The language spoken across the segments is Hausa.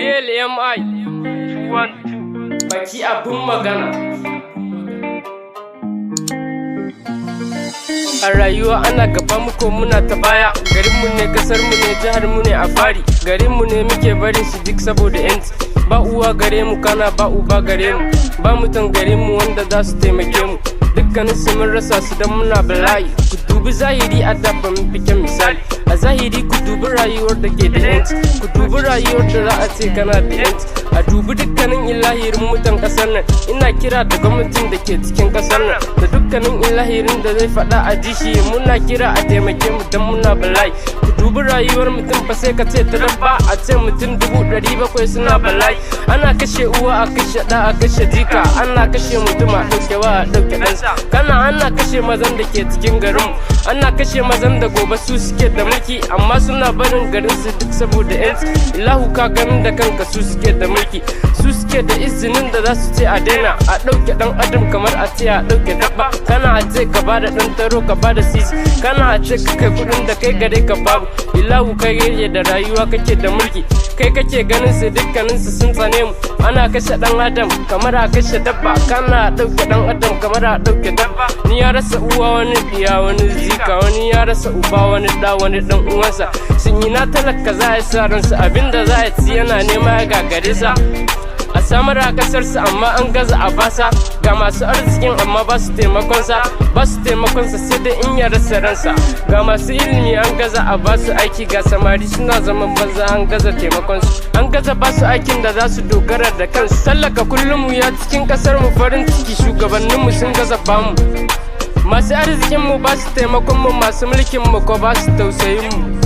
DLMI baki abun magana. A rayuwa ana gaba muko muna ta baya. Garinmu ne, kasarmu ne, jiharmu ne a fari. Garinmu ne muke barin shi duk saboda yanci. Ba uwa gare mu kana ba uba gare mu. Ba mutan garinmu wanda za su taimake mu. Dukkanin su mun rasa su dan muna bala'i. Ku dubi zahiri a dabba mun fike misali. A zahiri ku dubi rayuwar da ke da yanci. Ku dubi rayuwar da za a ce kana da yanci. A dubi dukkanin ilahirin mutan kasar nan. Ina kira da gwamnatin da ke cikin kasar nan, da dukkanin ilahirin da zai faɗa a jishi. Muna kira a taimake mu dan muna bala'i. Ku dubi rayuwar mutum fa sai ka ce ta dabba. A ce mutum 700 suna bala'i. Ana kashe uwa, a kashe ɗa, a kashe jika. Ana kashe mutum a ɗauke wa, a ɗauke ɗansa. Kana ana kashe mazan da ke cikin garin. Ana kashe mazan da gobe su suke da mulki, amma suna barin garin su duk saboda yanci. Ilahu ka ganin da kanka su suke da mulki, su suke da izinin da za su ce a daina. A ɗauke ɗan adam kamar a ce a ɗauke dabba. Kana a ce ka bada ɗan taro, ka bada sisi. Kana a ce ka kai kuɗin da kai gare ka babu. Ilahu kai yake da rayuwa, kake da mulki. Kai kake ganin su dukkanin su sun tsane mu. Ana kashe ɗan adam kamar a kashe dabba. Kana a ɗauke ɗan adam kamar a ɗauke dabba. Ni ya rasa uwa, wani diya, wani zika. Wani ya rasa uba, wani ɗa, wani ɗan uwansa. Sun yi na talaka za a sa ransa, abinda za a ci yana nema ya gagare sa. A samar a kasarsa amma an gaza a basa. Ga masu arzikin amma ba su taimakonsa, ba su taimakonsa sai dai in ya rasa ransa. Ga masu ilimi an gaza a ba su aiki. Ga samari suna zaman banza an gaza taimakonsu. An gaza ba su aikin da za su dogara da kansu. Tallaka kullum ya cikin kasar mu farin ciki, shugabanninmu sun gaza bamu. Masu arzikin mu ba su taimakon mu, masu mulkin mu ko ba su tausayin mu.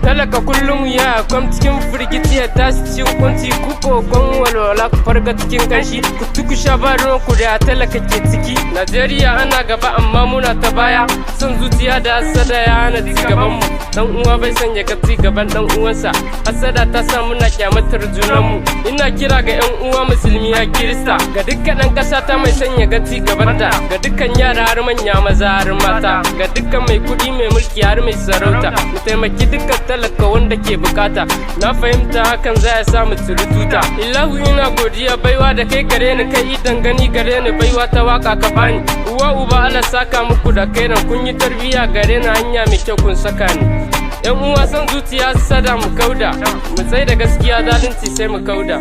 Talaka kullum ya kwam cikin firgici, ya tashi cikin kunci. Ku kokon walwala ku farga cikin kanshi. Ku tuku sha ba ruwan ku da talaka ke ciki. Najeriya ana gaba amma muna ta baya. Son zuciya da hasada ya hana ci gaban mu. Dan uwa bai san ya ga ci gaban dan uwansa. Hasada ta sa muna kyamatar junan mu. Ina kira ga yan uwa musulmi ya kirista, ga dukkan ɗan ƙasa ta mai son ya ga ci gabanta. Ga dukkan yara har manya, maza har mata. Ga dukkan mai kuɗi, mai mulki har mai sarauta. Mu taimaki dukkan talaka wanda ke bukata. Na fahimta hakan za ya samu turututa. Ilahu ina godiya baiwa da kai gare ni, kai idan gani gare ni baiwa ta waka ka bani. Uwa uba Allah saka muku da kairan, kun yi tarbiya gare ni, hanya mai kyau kun saka ni. Yan uwa san zuciya sada mu kauda, mu tsai da gaskiya zalunci sai mu kauda.